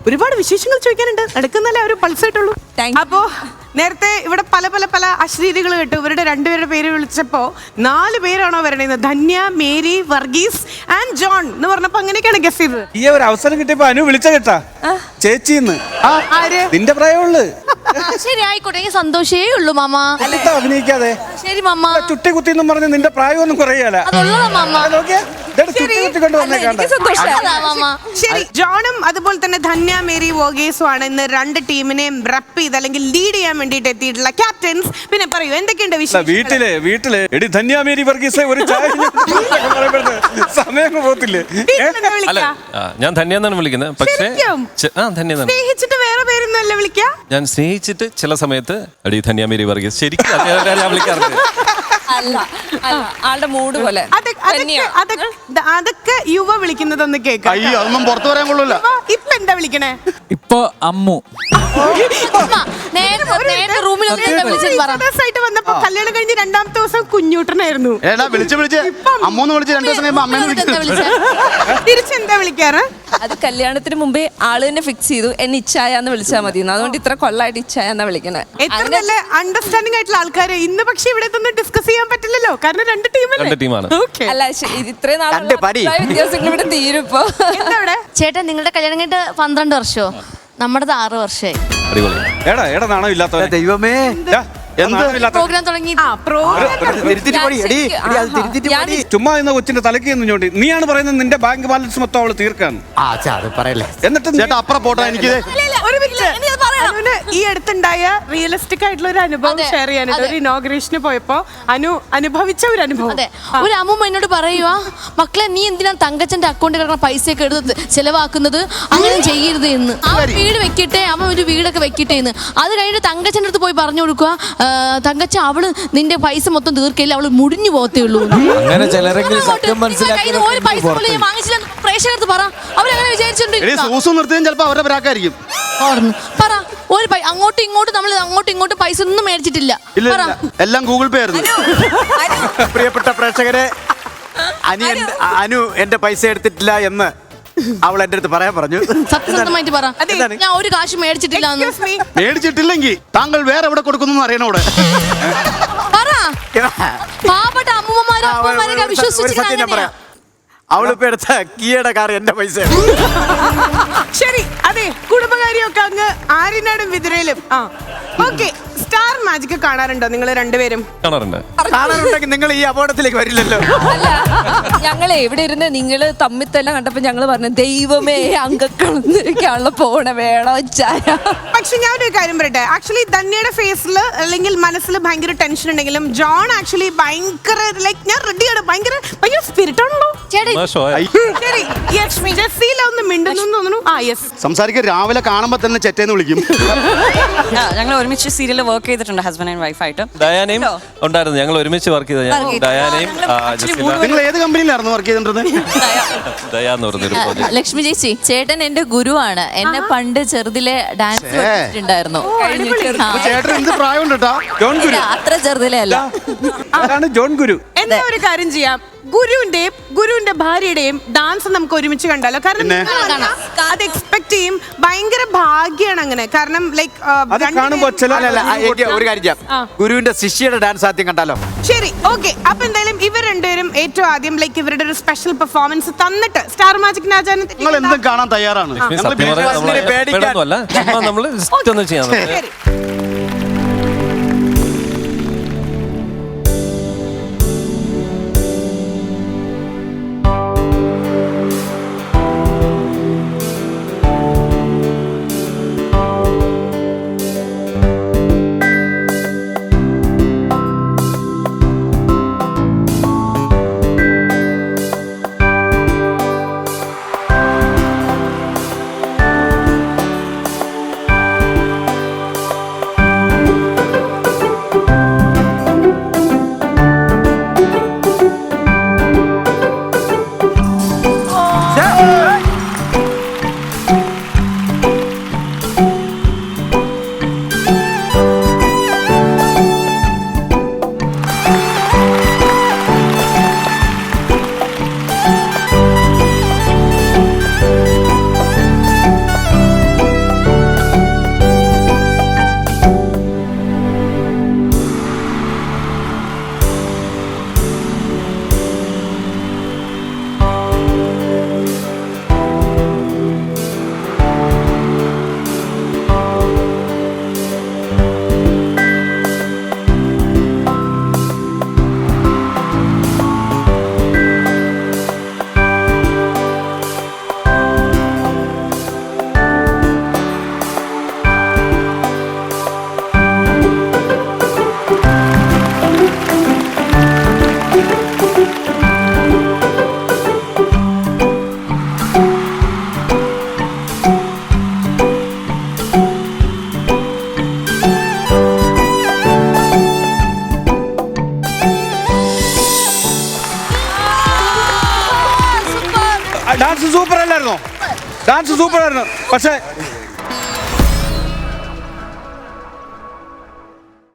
ഒരുപാട് വിശേഷങ്ങൾ ചോദിക്കാനുണ്ട്. നടക്കുന്നല്ലേ ഒരു പൾസായിട്ടുള്ളൂ. അപ്പോ നേരത്തെ ഇവിടെ പല അശ്ലീലികൾ കേട്ടു. ഇവരുടെ രണ്ടുപേരുടെ പേര് വിളിച്ചപ്പോ 4 പേരാണോ വരണേന്ന്? Dhanya, Mary, Varghese and John എന്ന് പറഞ്ഞപ്പോ അങ്ങനെയൊക്കെയാണ് ഗസ് ചെയ്തത്. ഈ ഒരു അവസരം കിട്ടിയപ്പോ അനു വിളിച്ച കേട്ടാ ചേച്ചിന്ന്. നിന്റെ പ്രായമുള്ളു. ശരി ആയിക്കോട്ടെ, എനിക്ക് സന്തോഷേ ഉള്ളൂ മാമ. അഭിനയിക്കാതെ ശരി മാമ. ചുട്ടി കുത്തിന്നും പറഞ്ഞ് നിന്റെ പ്രായമൊന്നും കുറയല. ശരി, ജോണും അതുപോലെ തന്നെ ധന്യ, മേരി, വോഗേസും ആണ് ഇന്ന് 2 ടീമിനെയും റപ്പ് ചെയ്ത് അല്ലെങ്കിൽ ലീഡ് ചെയ്യാൻ വേണ്ടിട്ട് എത്തിയിട്ടുള്ള ക്യാപ്റ്റൻസ്. പിന്നെ പറയൂ, എന്തൊക്കെയുണ്ട് വിഷയം? വീട്ടില് എടി ധന്യ, മേരി, വർഗീസ് ഒരു ചായ സമയം പോകത്തില്ലേ? ഞാൻ ധന്യ എന്നാണ് വിളിക്കുന്നത്. പക്ഷേ സ്നേഹിച്ചിട്ട് വേറെ പേരൊന്നുമല്ല വിളിക്കാ. ഞാൻ സ്നേഹിച്ചിട്ട് ചില സമയത്ത് എടി ധന്യ, മേരി, വർഗീസ് ശരിക്കും ഞാൻ വിളിക്കാറുണ്ട്. ആളുടെ മൂഡ് പോലെ. അതൊക്കെ യുവ വിളിക്കുന്നതൊന്ന് കേൾക്കാം. അയ്യോ, അതൊന്നും പുറത്തു പറയാൻ കൊള്ളൂല. ഇപ്പൊ എന്താ വിളിക്കണേ? ഇപ്പൊ അമ്മു. ദിവസമായിട്ട് വന്നപ്പോ കല്യാണം കഴിഞ്ഞ് 2ാമത്തെ ദിവസം കുഞ്ഞൂട്ടനായിരുന്നു. വിളിച്ച് അമ്മൂന്ന് വിളിച്ച് 2 ദിവസം കഴിയുമ്പോ അമ്മേന്ന് തിരിച്ചെന്താ വിളിക്കാറ്? അത് കല്യാണത്തിന് മുമ്പേ ആള് തന്നെ ഫിക്സ് ചെയ്തു, എന്നെ ഇച്ചായാന്ന് വിളിച്ചാൽ മതി. അതുകൊണ്ട് ഇത്ര കൊള്ളായിട്ട് ഇച്ചായെന്നാ വിളിക്കണേ. എത്ര നല്ല അണ്ടർസ്റ്റാൻഡിംഗ് ആയിട്ടുള്ള ആൾക്കാര്. ഇന്ന് പക്ഷെ ഇവിടെ ഡിസ്കസ് ചെയ്യാൻ പറ്റില്ലല്ലോ, കാരണം 2 ടീമാണ്. അല്ല, ഇത്രയും നാളെ വ്യത്യാസങ്ങൾ ഇവിടെ തീരും. ഇപ്പൊ ചേട്ടാ, നിങ്ങളുടെ കല്യാണം കഴിഞ്ഞിട്ട് 12 വർഷമോ? നമ്മുടേത് 6 വർഷമായി. ദൈവമേ, പ്രോഗ്രാം തുടങ്ങി. ചുമ്മാ ഇന്ന് കൊച്ചിന്റെ തലക്ക് ഞോണ്ടി. നീയാണ് പറയുന്നത് നിന്റെ ബാങ്ക് ബാലൻസ് മൊത്തം അവള് തീർക്കാന്ന്. എന്നിട്ട് ചേട്ടാ അപ്പുറം പോട്ടെ. എനിക്ക് ഈ അടുത്തുണ്ടായ റിയലിസ്റ്റിക് ആയിട്ടുള്ള ഒരു അനുഭവം ഷെയർ ചെയ്യാനുണ്ട്. ഒരു ഇനോഗ്രേഷന് പോയപ്പോ അനുഭവിച്ച ഒരു അനുഭവം. അതെ, ഒരു അമ്മൂമ്മ എന്നോട് പറയുവാ, മക്കളെ നീ എന്തിനാ തങ്കച്ചന്റെ അക്കൗണ്ടിൽ കിടക്കുന്ന പൈസയൊക്കെ എടുത്ത് ചെലവാക്കുന്നത്? അങ്ങനെ ചെയ്യരുത് എന്ന്. ആ വീട് വെക്കട്ടെ, അവൻ ഒരു വീടൊക്കെ വെക്കട്ടെ എന്ന്. അത് കഴിഞ്ഞിട്ട് തങ്കച്ചന്റെ അടുത്ത് പോയി പറഞ്ഞു കൊടുക്കുക, തങ്കച്ച അവള് നിന്റെ പൈസ മൊത്തം തീർക്കില്ല, അവള് മുടിഞ്ഞു പോകത്തേ ഉള്ളൂ. അങ്ങനെ ചിലരെങ്കിലും സത്യം മനസ്സിലാക്കി ഒരു പൈസ പോലും ഞാൻ വാങ്ങിച്ചില്ല. പ്രേക്ഷകർക്ക് പറ, അവരങ്ങനെ വിചാരിച്ചിട്ടുണ്ട്. ചിലപ്പോ അവരുടെ ബ്രാക്കായിരിക്കും. പറ, ഒരു അങ്ങോട്ടും ഇങ്ങോട്ടും പൈസ ഒന്നും മേടിച്ചിട്ടില്ല. എല്ലാം ഗൂഗിൾ പേ ആയിരുന്നു. പ്രിയപ്പെട്ട പ്രേക്ഷകരെ, അനു എന്റെ പൈസ എടുത്തിട്ടില്ല എന്ന് അവൾ എന്റെ അടുത്ത് പറയാൻ പറഞ്ഞു. സത്യസന്ധമായിട്ട് പറ, ഞാൻ ഒരു കാശ് മേടിച്ചിട്ടില്ല. മേടിച്ചിട്ടില്ലെങ്കിൽ താങ്കൾ വേറെ എവിടെ കൊടുക്കുന്നു അറിയണോടെ. പാവപ്പെട്ട അമ്മൂമ്മമാരെ വിശ്വസിച്ചിട്ട് അവളിപ്പോ എടുത്ത കിയുടെ കാർ എന്റെ പൈസ. ശരി, അതെ, കുടുംബകാര്യമൊക്കെ അങ്ങ് ആര്യനാടും വിതുരയിലും. ഓക്കെ, സ്റ്റാർ മാജിക് കാണാറുണ്ടോ നിങ്ങൾ രണ്ടുപേരും? കാണാറുണ്ടെങ്കിൽ നിങ്ങൾ ഈ അപകടത്തിലേക്ക് വരില്ലല്ലോ. ഞങ്ങളെ ഇവിടെ ഇരുന്ന് നിങ്ങള് തമ്മിൽ തന്നെ കണ്ടപ്പോ ഞങ്ങള് പറഞ്ഞു, ദൈവമേ അങ്കക്കളന്നിരിക്കാനുള്ള പോണ വേണോ ചായ. പക്ഷെ ഞാനൊരു കാര്യം പറയട്ടെ, ആക്ച്വലി ധന്യയുടെ ഫേസിൽ അല്ലെങ്കിൽ മനസ്സിൽ ഭയങ്കര ടെൻഷൻ ഉണ്ടെങ്കിലും ജോൺ ആക്ച്വലി ഭയങ്കര ലൈക്ക് ഞാൻ റെഡിയാണ്, ഭയങ്കര സ്പിരിറ്റ് ആണല്ലോ. സംസാരിക്കാൻ രാവിലെ കാണുമ്പോ തന്നെ ചെറ്റേന്ന് വിളിക്കും. ഞങ്ങൾ ഒരുമിച്ച് സീരിയൽ വർക്ക് ചെയ്തിട്ടുണ്ട്, ഹസ്ബൻഡ് ആൻഡ് വൈഫ് ആയിട്ട്. ഡയാനയും ഉണ്ടായിരുന്നു, ഞങ്ങൾ ഒരുമിച്ച് വർക്ക് ചെയ്ത. നിങ്ങൾ ഏത് കമ്പനിയിലായിരുന്നു വർക്ക് ചെയ്തിട്ടുള്ളത്? ലക്ഷ്മി ചേച്ചി, ചേട്ടൻ എന്റെ ഗുരുവാണ്. എന്നെ പണ്ട് ചെറുതിലെ ഡാൻസ് പഠിച്ചിട്ടുണ്ടായിരുന്നു. ചേട്ടൻ എന്ത് പ്രായമുണ്ട് കേട്ടോ. ജോൺ ഗുരു. അത്ര ചെറുതിലെ അല്ല, ജോൺ ഗുരു. എന്താ ഒരു കാര്യം ചെയ്യാം, ഗുരുവിന്റെ ഭാര്യയുടെയും ഡാൻസ് നമുക്ക് ഒരുമിച്ച് കണ്ടാലോ? കാരണം അത് എക്സ്പെക്ട് ചെയ്യും. ഭയങ്കര ഭാഗ്യാണ് അങ്ങനെ. കാരണം ലൈക്ക് ഒരു കാര്യം ചെയ്യാം, ഗുരുവിന്റെ ശിഷ്യയുടെ ഡാൻസ് ആദ്യം കണ്ടാലോ? ശരി, ഓക്കെ. അപ്പൊ എന്തായാലും ഇവർ രണ്ടുപേരും ഏറ്റവും ആദ്യം ലൈക്ക് ഇവരുടെ ഒരു സ്പെഷ്യൽ പെർഫോമൻസ് തന്നിട്ട് സ്റ്റാർ മാജിക് നിങ്ങൾ എന്തും കാണാൻ തയ്യാറാണ്. ശരി. സൂപ്പർ ആയിരുന്നു. പക്ഷെ